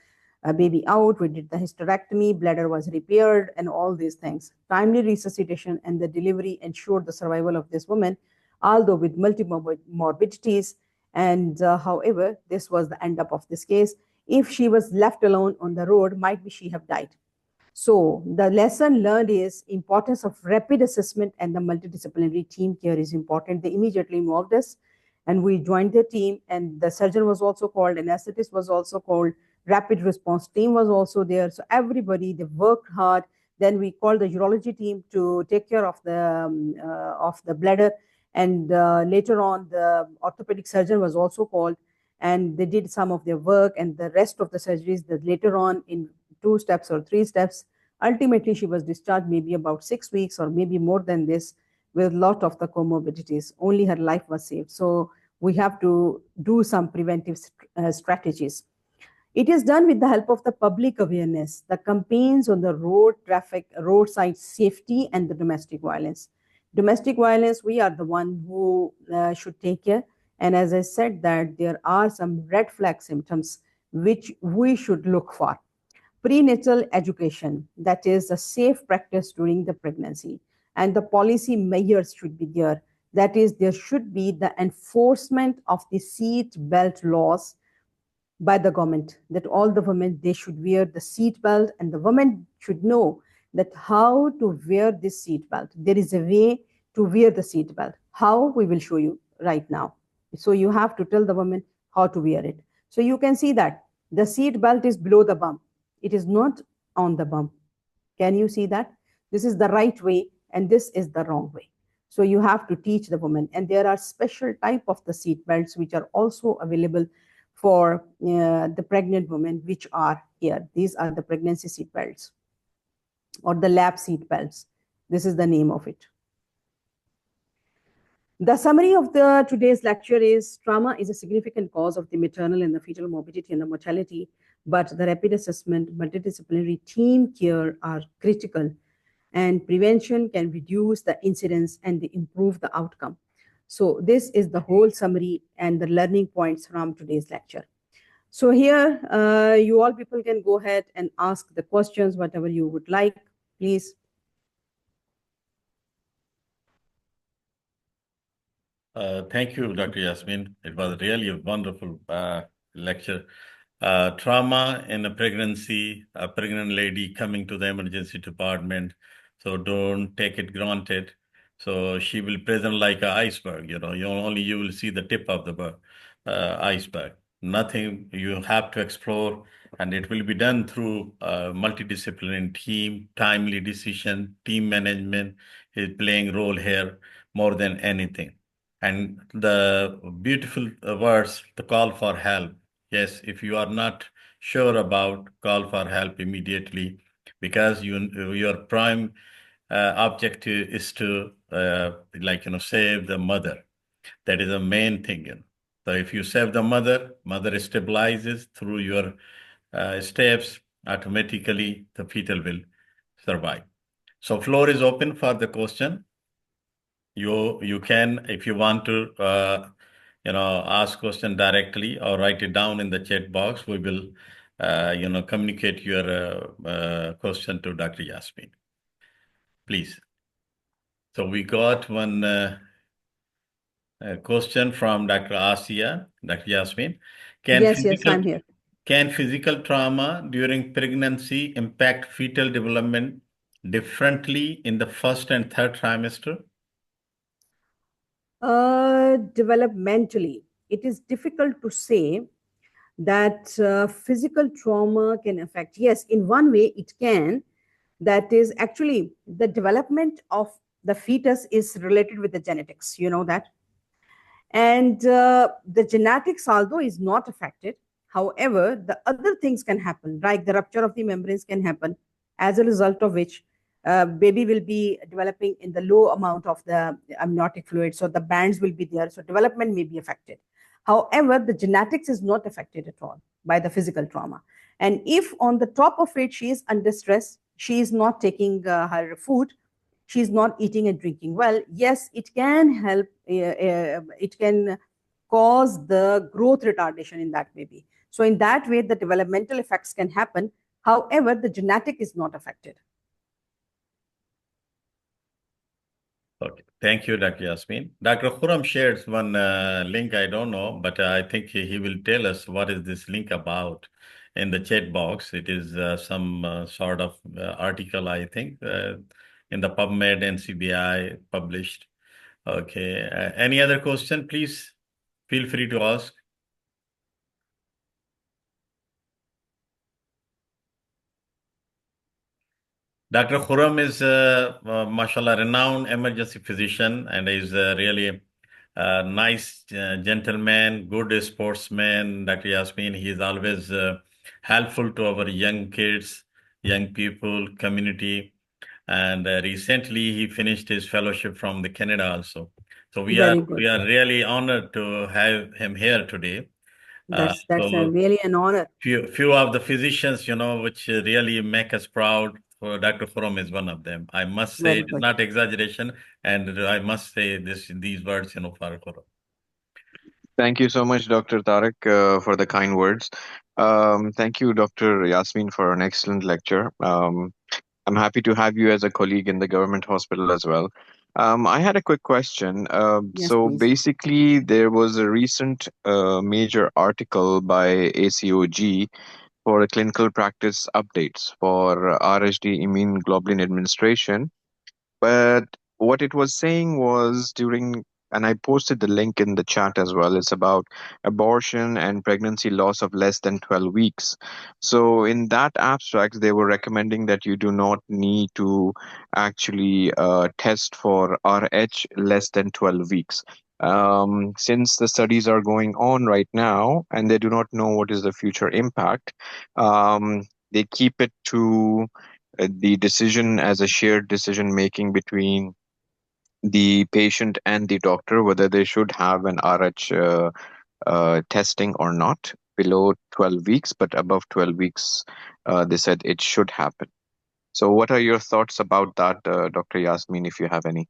baby out, we did the hysterectomy, bladder was repaired, and all these things. Timely resuscitation and the delivery ensured the survival of this woman, although with multiple morbidities. And however, this was the end up of this case. If she was left alone on the road, might be she have died. So the lesson learned is importance of rapid assessment, and the multidisciplinary team care is important. They immediately involved us, and we joined the team, and the surgeon was also called, anesthetist was also called. Rapid response team was also there. So everybody, they worked hard. Then we called the urology team to take care of the bladder. And later on, the orthopedic surgeon was also called, and they did some of their work, and the rest of the surgeries that later on in 2 steps or 3 steps. Ultimately, she was discharged maybe about 6 weeks or maybe more than this, with a lot of the comorbidities. Only her life was saved. So we have to do some preventive strategies. It is done with the help of the public awareness, the campaigns on the road traffic, roadside safety, and the domestic violence. Domestic violence, we are the one who should take care. And as I said, that there are some red flag symptoms which we should look for. Prenatal education, that is a safe practice during the pregnancy, and the policy measures should be there. That is, there should be the enforcement of the seat belt laws by the government, that all the women, they should wear the seat belt, and the women should know that how to wear this seat belt. There is a way to wear the seat belt. How? We will show you right now. So you have to tell the woman how to wear it. So you can see that the seat belt is below the bum. It is not on the bum. Can you see that? This is the right way and this is the wrong way. So you have to teach the woman. And there are special type of the seat belts which are also available for the pregnant women, which are here. These are the pregnancy seat belts or the lap seat belts. This is the name of it. The summary of today's lecture is trauma is a significant cause of the maternal and the fetal morbidity and the mortality, but the rapid assessment, multidisciplinary team care are critical, and prevention can reduce the incidence and improve the outcome. So this is the whole summary and the learning points from today's lecture. So here, you all people can go ahead and ask the questions, whatever you would like, please. Thank you, Dr. Yasmeen. It was really a wonderful lecture. Trauma in a pregnancy, a pregnant lady coming to the emergency department. So don't take it granted. So she will present like an iceberg, you know, you will see the tip of the iceberg. Nothing you have to explore, and it will be done through a multidisciplinary team, timely decision, team management is playing role here more than anything. And the beautiful words, the call for help. Yes, if you are not sure about, call for help immediately, because your prime objective is to save the mother. That is the main thing. So if you save the mother, mother stabilizes through your steps, automatically the fetal will survive. So floor is open for the question. You can, if you want to ask question directly or write it down in the chat box, we will communicate your question to Dr. Yasmeen, please. So we got one question from Dr. Asia. Dr. Yasmeen, Yes, I'm here. Can physical trauma during pregnancy impact fetal development differently in the first and third trimester? Developmentally, it is difficult to say that physical trauma can affect. Yes, in one way it can. That is actually the development of the fetus is related with the genetics. You know that. And the genetics, although is not affected, however, the other things can happen, like the rupture of the membranes can happen, as a result of which baby will be developing in the low amount of the amniotic fluid. So the bands will be there. So development may be affected. However, the genetics is not affected at all by the physical trauma. And if on the top of it, she is under stress, she is not taking her food, she's not eating and drinking well, yes, it can help, it can cause the growth retardation in that baby. So in that way, the developmental effects can happen. However, the genetic is not affected. Okay, thank you, Dr. Yasmeen. Dr. Khurram shares one link, I don't know, but I think he will tell us what is this link about in the chat box. It is some sort of article, I think, in the PubMed NCBI published. Okay, any other question, please feel free to ask. Dr. Khurram is, mashallah, renowned emergency physician and is really a nice gentleman, good sportsman. Dr. Yasmeen, he is always helpful to our young kids, young people, community. And recently he finished his fellowship from the Canada also. So we are Very good. we are really honored to have him here today. That's a So really an honor. few of the physicians, which really make us proud. For Dr. Khurram is one of them. I must say Very it is good. not exaggeration, and I must say these words, for Khurram. Thank you so much, Dr. Tariq, for the kind words. Thank you, Dr. Yasmin, for an excellent lecture. I'm happy to have you as a colleague in the government hospital as well. I had a quick question. Yes, So please. basically, there was a recent major article by ACOG for clinical practice updates for RHD immune globulin administration. But what it was saying was during, and I posted the link in the chat as well, it's about abortion and pregnancy loss of less than 12 weeks. So in that abstract, they were recommending that you do not need to actually test for RH less than 12 weeks. Since the studies are going on right now and they do not know what is the future impact, they keep it to the decision as a shared decision making between the patient and the doctor whether they should have an RH testing or not below 12 weeks, but above 12 weeks, they said it should happen. So, what are your thoughts about that, Dr. Yasmin, if you have any?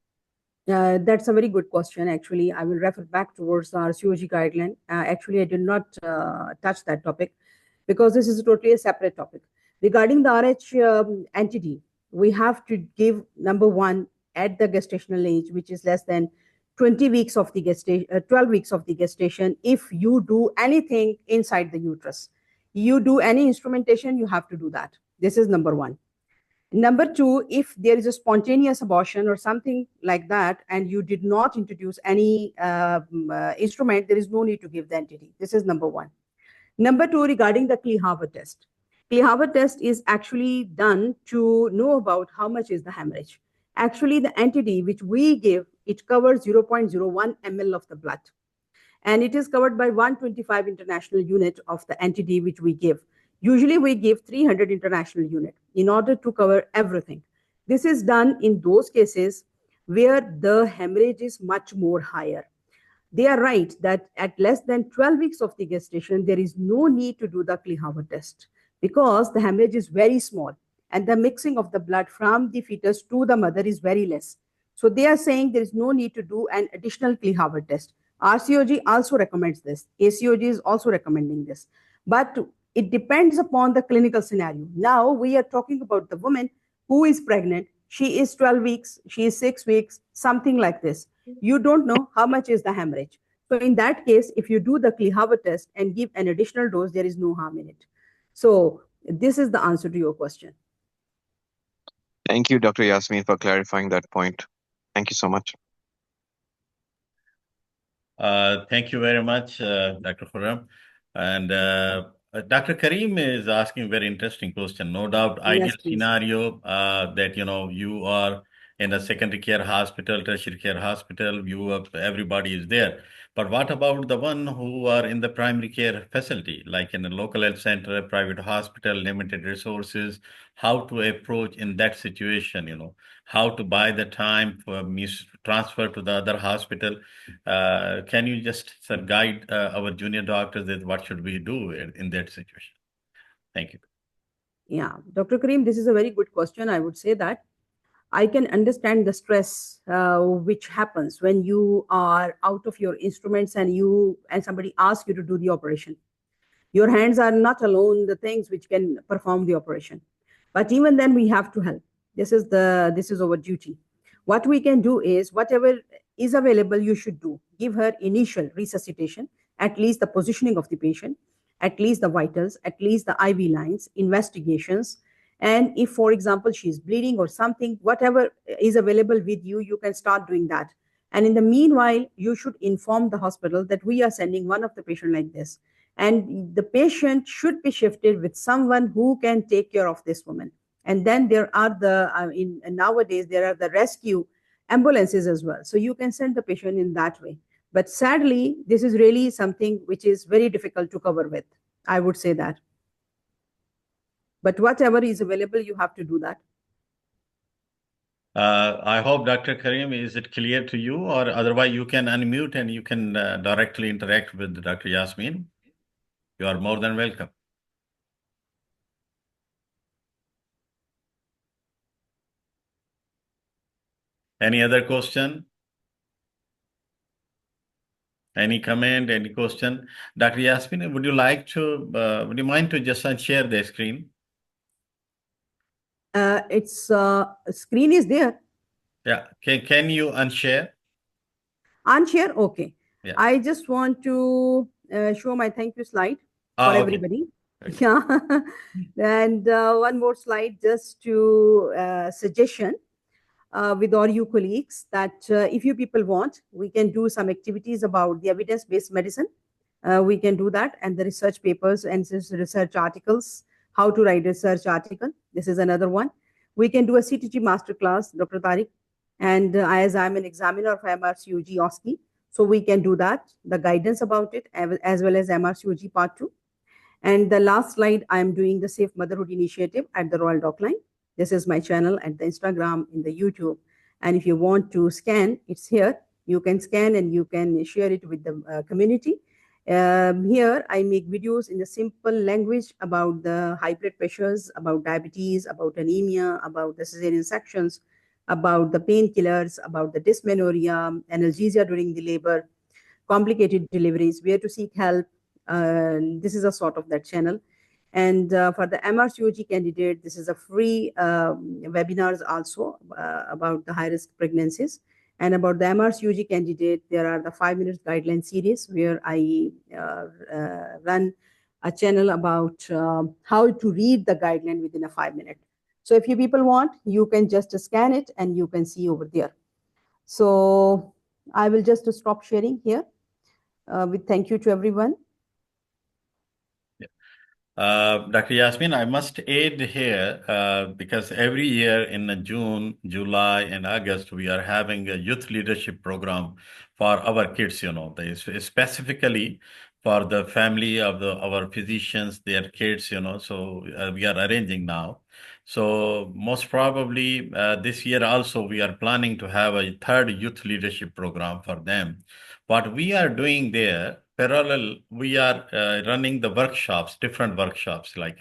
That's a very good question. Actually, I will refer back towards our COG guideline. Actually, I did not touch that topic because this is totally a separate topic. Regarding the RH entity, we have to give number one at the gestational age, which is less than 20 weeks of the gestation, 12 weeks of the gestation. If you do anything inside the uterus, you do any instrumentation, you have to do that. This is number one. Number two, if there is a spontaneous abortion or something like that, and you did not introduce any instrument, there is no need to give the entity. This is number one. Number two, regarding the Kleehaver test. Kleehaver test is actually done to know about how much is the hemorrhage. Actually, the entity which we give, it covers 0.01 ml of the blood. And it is covered by 125 international unit of the entity which we give. Usually we give 300 international unit in order to cover everything. This is done in those cases where the hemorrhage is much more higher. They are right that at less than 12 weeks of the gestation, there is no need to do the Kleehaver test because the hemorrhage is very small and the mixing of the blood from the fetus to the mother is very less. So they are saying there is no need to do an additional Kleehaver test. RCOG also recommends this. ACOG is also recommending this. But it depends upon the clinical scenario. Now we are talking about the woman who is pregnant. She is 12 weeks, she is 6 weeks, something like this. You don't know how much is the hemorrhage. So in that case, if you do the Kleehaver test and give an additional dose, there is no harm in it. So this is the answer to your question. Thank you, Dr. Yasmin, for clarifying that point. Thank you so much. Thank you very much, Dr. Khurram. And Dr. Kareem is asking very interesting question. No doubt, ideal Yes, please. scenario that you are in a secondary care hospital, tertiary care hospital. Everybody is there. But what about the one who are in the primary care facility, like in a local health center, a private hospital, limited resources? How to approach in that situation? How to buy the time for transfer to the other hospital? Can you just guide our junior doctors that what should we do in that situation? Thank you. Yeah, Dr. Kareem, this is a very good question. I would say that I can understand the stress which happens when you are out of your instruments and somebody asks you to do the operation. Your hands are not alone the things which can perform the operation. But even then, we have to help. This is our duty. What we can do is whatever is available, you should do. Give her initial resuscitation, at least the positioning of the patient, at least the vitals, at least the IV lines, investigations. And if, for example, she's bleeding or something, whatever is available with you, you can start doing that. And in the meanwhile, you should inform the hospital that we are sending one of the patient like this. And the patient should be shifted with someone who can take care of this woman. And then there are nowadays there are the rescue ambulances as well. So you can send the patient in that way. But sadly, this is really something which is very difficult to cover with. I would say that. But whatever is available, you have to do that. I hope, Dr. Karim, is it clear to you, or otherwise you can unmute and you can directly interact with Dr. Yasmeen. You are more than welcome. Any other question? Any comment, any question? Dr. Yasmeen, would you mind to just share the screen? Screen is there. Yeah. Can you unshare? Unshare? Okay. Yeah. I just want to show my thank you slide for Okay. everybody. Okay. Yeah. And one more slide just to suggestion with all you colleagues that if you people want, we can do some activities about the evidence-based medicine. We can do that, and the research papers and research articles, how to write research article. This is another one. We can do a CTG masterclass, Dr. Tariq. And as I'm an examiner of MRCOG OSCE, so we can do that, the guidance about it, as well as MRCOG Part 2. And the last slide, I'm doing the Safe Motherhood Initiative at the Royal Dockline. This is my channel at the Instagram, in the YouTube. And if you want to scan, it's here. You can scan and you can share it with the community. Here, I make videos in the simple language about the high blood pressures, about diabetes, about anemia, about the cesarean sections, about the painkillers, about the dysmenorrhea, analgesia during the labor, complicated deliveries, where to seek help. This is a sort of that channel. And for the MRCOG candidate, this is a free webinars also about the high-risk pregnancies. And about the MRCOG candidate, there are the 5-minute guideline series where I run a channel about how to read the guideline within a 5 minute. So if you people want, you can just scan it and you can see over there. So I will just stop sharing here with thank you to everyone. Dr. Yasmeen, I must add here because every year in June, July, and August, we are having a youth leadership program for our kids, specifically for the family of our physicians, their kids, so we are arranging now. So most probably this year also, we are planning to have a third youth leadership program for them. What we are doing there, parallel, we are running the workshops, different workshops, like,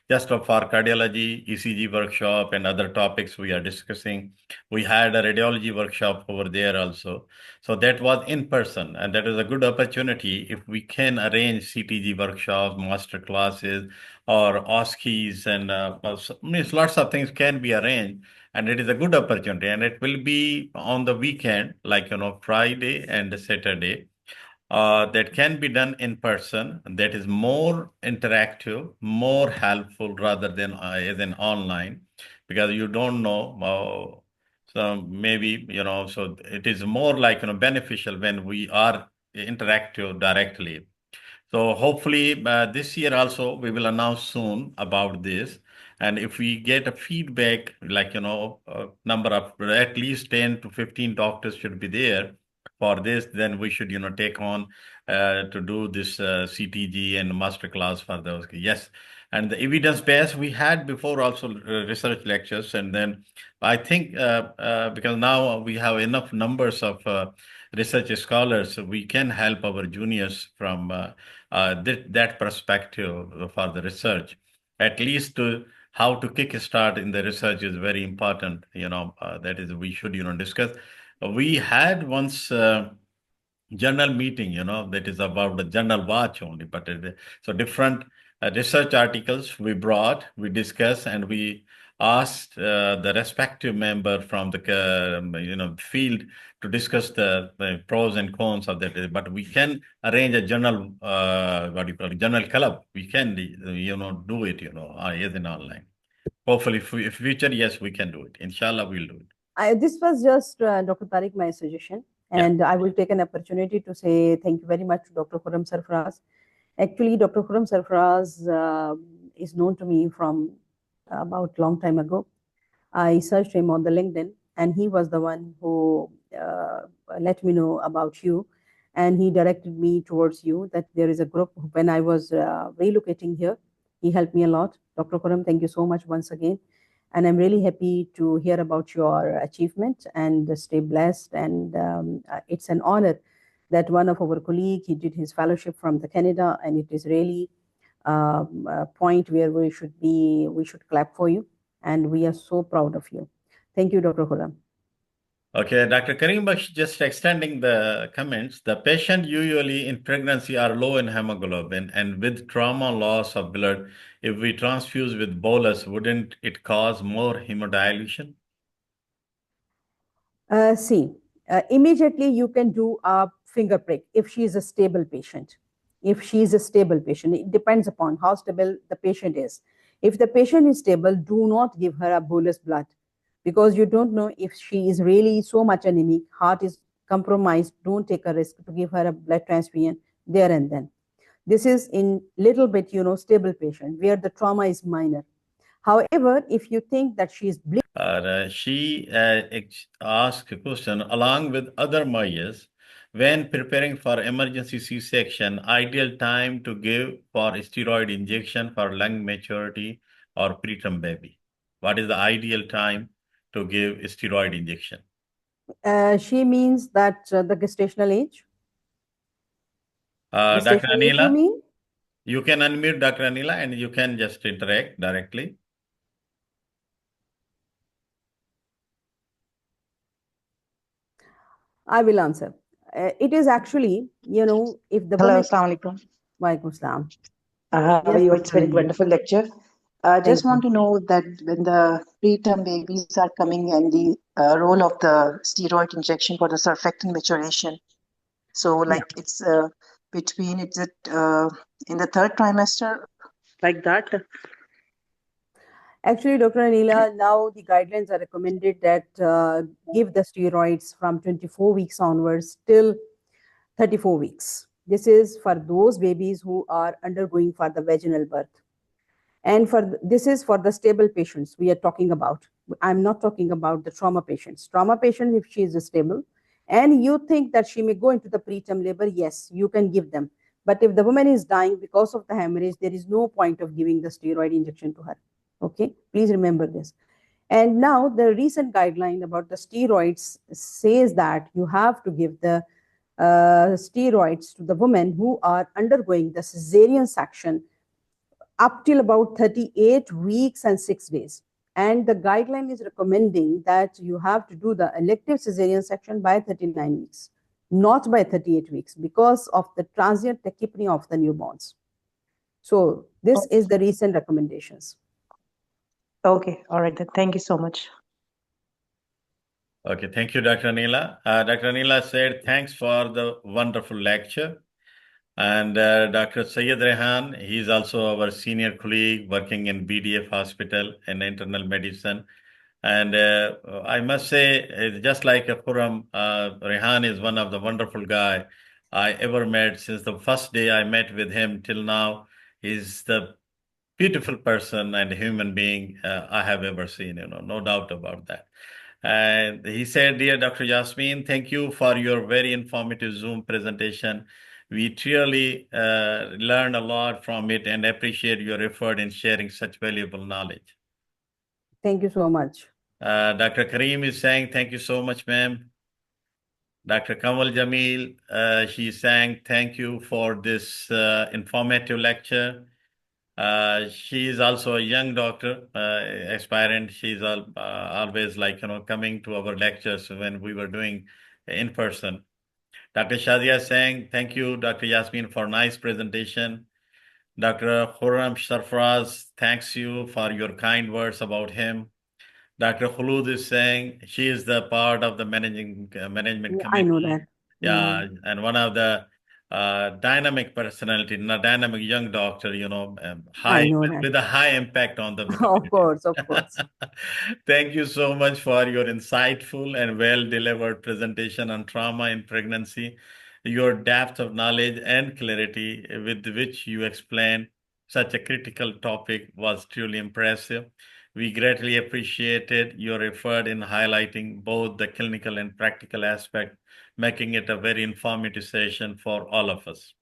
just for cardiology, ECG workshop, and other topics we are discussing. We had a radiology workshop over there also. So that was in person, and that is a good opportunity if we can arrange CTG workshops, master classes, or OSCEs, and means lots of things can be arranged. And it is a good opportunity, and it will be on the weekend, like, Friday and Saturday. That can be done in person. That is more interactive, more helpful rather than as an online, because you don't know. So maybe, so it is more like, beneficial when we are interactive directly. So hopefully this year also we will announce soon about this. And if we get a feedback, like, number of at least 10 to 15 doctors should be there for this, then we should, take on to do this CTG and masterclass for those. Yes. And the evidence base we had before also research lectures. And then I think because now we have enough numbers of research scholars, we can help our juniors from that perspective for the research. At least how to kickstart in the research is very important. That is, we should, discuss. We had once journal meeting, that is about the journal watch only, but so different research articles we brought, we discussed, and we asked the respective member from the field to discuss the pros and cons of that. But we can arrange a journal, what do you call it, journal club. We can, do it, as an online. Hopefully, if future, yes, we can do it. Inshallah, we'll do it. This was just Dr. Tariq, my suggestion. And I will take an opportunity to say thank you very much to Dr. Khurram Sarfaraz. Actually, Dr. Khurram Sarfaraz is known to me from about long time ago. I searched him on the LinkedIn, and he was the one who let me know about you, and he directed me towards you. That there is a group. When I was relocating here, he helped me a lot. Dr. Khurram, thank you so much once again, and I'm really happy to hear about your achievement. And stay blessed. And it's an honor that one of our colleagues, he did his fellowship from the Canada, and it is really a point where we should clap for you, and we are so proud of you. Thank you, Dr. Khurram. Okay, Dr. Karim Baksh, just extending the comments. The patient usually in pregnancy are low in hemoglobin, and with trauma loss of blood, if we transfuse with bolus, wouldn't it cause more hemodilution? See, immediately you can do a finger prick if she is a stable patient. If she is a stable patient, it depends upon how stable the patient is. If the patient is stable, do not give her a bolus blood, because you don't know if she is really so much anemic, heart is compromised. Don't take a risk to give her a blood transfusion there and then. This is in little bit, stable patient where the trauma is minor. However, if you think that she is She asked a question along with other mothers when preparing for emergency C-section, ideal time to give for steroid injection for lung maturity or preterm baby. What is the ideal time to give steroid injection? she means that the gestational age. Dr. Gestational age, you Anila, mean? you can unmute Dr. Anila and you can just interact directly. I will answer. It is actually, if the Hello, woman. Assalamu alaikum. Walaikum salam. How are Yes, you? Dr. It's very Anila. wonderful lecture. I just Thank want you. to know that when the preterm babies are coming and the role of the steroid injection for the surfactant maturation. So, like it's between, is it in the third trimester, like that? Actually, Dr. Anila, now the guidelines are recommended that give the steroids from 24 weeks onwards till 34 weeks. This is for those babies who are undergoing for the vaginal birth. And this is for the stable patients we are talking about. I'm not talking about the trauma patients. Trauma patient, if she is stable and you think that she may go into the preterm labor, yes, you can give them. But if the woman is dying because of the hemorrhage, there is no point of giving the steroid injection to her. Okay, please remember this. And now the recent guideline about the steroids says that you have to give the steroids to the women who are undergoing the cesarean section up till about 38 weeks and 6 days. And the guideline is recommending that you have to do the elective cesarean section by 39 weeks, not by 38 weeks, because of the transient tachypnea of the newborns. So this is the recent recommendations. Okay, all right then. Thank you so much. Okay, thank you, Dr. Anila. Dr. Anila said, thanks for the wonderful lecture. And Dr. Syed Rehan, he's also our senior colleague working in BDF Hospital in internal medicine. And I must say, just like Khurram, Rehan is one of the wonderful guy I ever met. Since the first day I met with him till now, he's the beautiful person and human being I have ever seen, no doubt about that. And he said, Dear Dr. Yasmeen, thank you for your very informative Zoom presentation. We truly learned a lot from it and appreciate your effort in sharing such valuable knowledge. Thank you so much. Dr. Kareem is saying, thank you so much, ma'am. Dr. Kamal Jamil, she's saying, thank you for this informative lecture. She is also a young doctor, aspirant. She's always coming to our lectures when we were doing in person. Dr. Shadia saying, thank you, Dr. Yasmeen, for nice presentation. Dr. Khurram Sarfraz thanks you for your kind words about him. Dr. Khulud is saying she is the part of the management committee. I know that. Yeah, and one of the dynamic personality, dynamic young doctor, I high know that. with a high impact on the Of community. course, of course. Thank you so much for your insightful and well-delivered presentation on trauma in pregnancy. Your depth of knowledge and clarity with which you explain such a critical topic was truly impressive. We greatly appreciated your effort in highlighting both the clinical and practical aspect, making it a very informative session for all of us.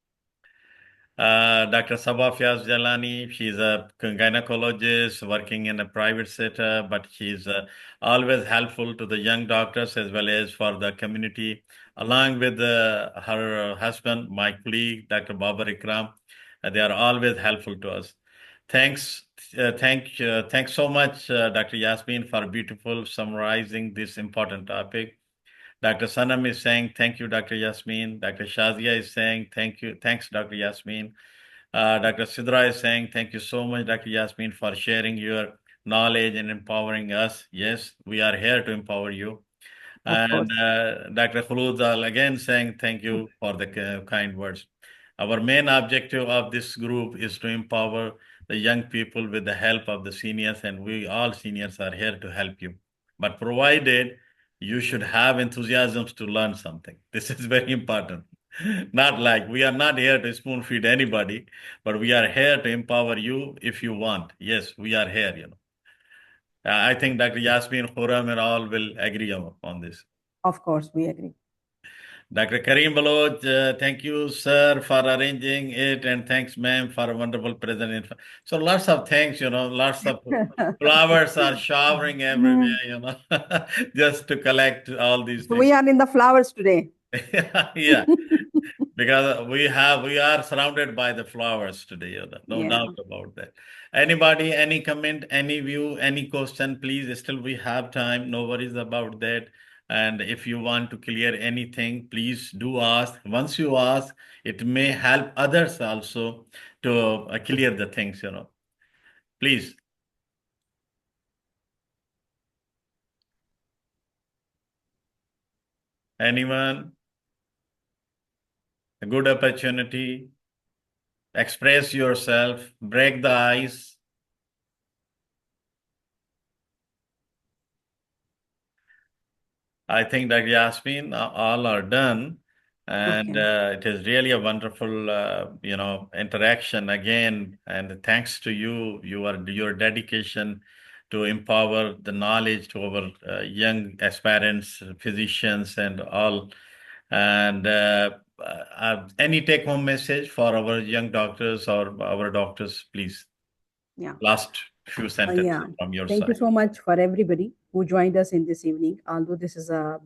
Dr. Sabah Fiaz Jalani, she's a gynecologist working in a private sector, but she's always helpful to the young doctors as well as for the community, along with her husband, my colleague, Dr. Babar Ikram. They are always helpful to us. Thanks so much, Dr. Yasmeen, for beautiful summarizing this important topic. Dr. Sanam is saying, thank you, Dr. Yasmeen. Dr. Shazia is saying, thank you. Thanks, Dr. Yasmeen. Dr. Sidra is saying, thank you so much, Dr. Yasmeen, for sharing your knowledge and empowering us. Yes, we are here to empower you. And Dr. Khulud again saying, thank you for the kind words. Our main objective of this group is to empower the young people with the help of the seniors, and we all seniors are here to help you. But provided you should have enthusiasms to learn something. This is very important. Not like we are not here to spoon feed anybody, but we are here to empower you if you want. Yes, we are here, you know. I think Dr. Yasmeen, Khurram, and all will agree on this. Of course, we agree. Dr. Kareem Baloch, thank you, sir, for arranging it, and thanks, ma'am, for a wonderful present. So lots of thanks, you know, lots of flowers are showering everywhere, you know, just to collect all these So things. we are in the flowers today. Yeah, because we are surrounded by the flowers today, you know, no doubt about that. Anybody, any comment, any view, any question, please, still we have time, no worries about that. And if you want to clear anything, please do ask. Once you ask, it may help others also to clear the things, you know. Please. Anyone? A good opportunity. Express yourself, break the ice. I think that Yasmeen, all are done. And it is really a wonderful, you know, interaction again. And thanks to you, your dedication to empower the knowledge to our young aspirants, physicians, and all. And any take-home message for our young doctors or our doctors, please? Yeah. Last few sentences from your side. Thank you so much for everybody who joined us in this evening. Although this is the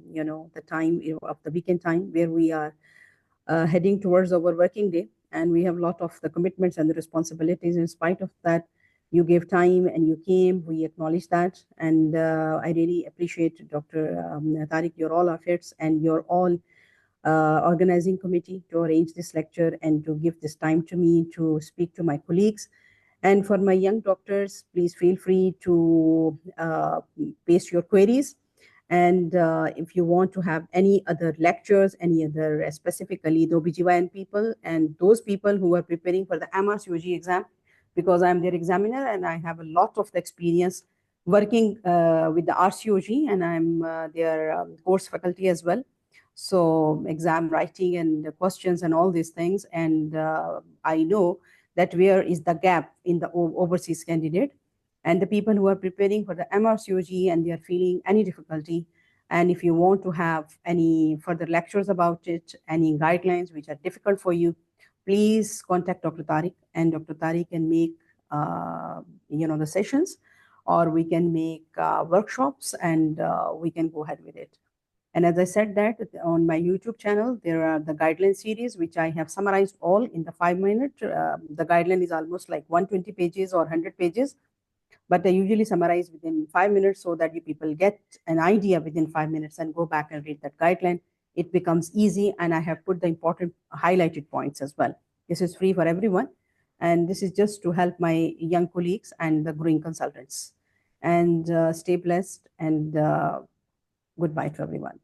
time of the weekend time where we are heading towards our working day, and we have a lot of the commitments and the responsibilities. In spite of that, you gave time and you came. We acknowledge that, and I really appreciate Dr. Tariq, your all efforts and your all organizing committee to arrange this lecture and to give this time to me to speak to my colleagues. And for my young doctors, please feel free to paste your queries. And if you want to have any other lectures, any other specifically the OBGYN people and those people who are preparing for the MRCOG exam, because I'm their examiner and I have a lot of the experience working with the RCOG, and I'm their course faculty as well. So exam writing and the questions and all these things. And I know that where is the gap in the overseas candidate, and the people who are preparing for the MRCOG and they are feeling any difficulty. And if you want to have any further lectures about it, any guidelines which are difficult for you, please contact Dr. Tariq, and Dr. Tariq can make the sessions, or we can make workshops, and we can go ahead with it. And as I said that on my YouTube channel, there are the guideline series, which I have summarized all in the 5 minute. The guideline is almost like 120 pages or 100 pages, but I usually summarize within 5 minutes so that you people get an idea within 5 minutes and go back and read that guideline. It becomes easy, and I have put the important highlighted points as well. This is free for everyone, and this is just to help my young colleagues and the growing consultants. And stay blessed, and goodbye to everyone.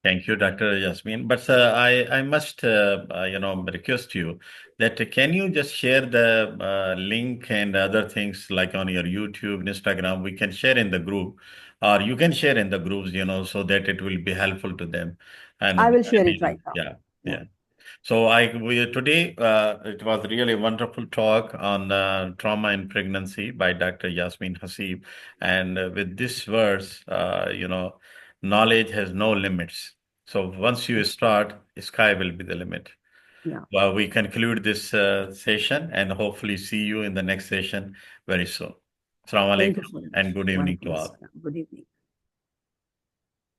Thank you, Dr. Yasmeen. But I must, request you that can you just share the link and other things like on your YouTube, Instagram, we can share in the group, or you can share in the groups, so that it will be helpful to them. And I will share it right now. Yeah. So today it was really a wonderful talk on trauma in pregnancy by Dr. Yasmeen Haseeb, and with this verse, knowledge has no limits. So once you start, sky will be the limit. Yeah. Well, we conclude this session and hopefully see you in the next session very soon. Assalamu Thank you alaikum so much. and good evening to Walaikum all. assalam. Good evening.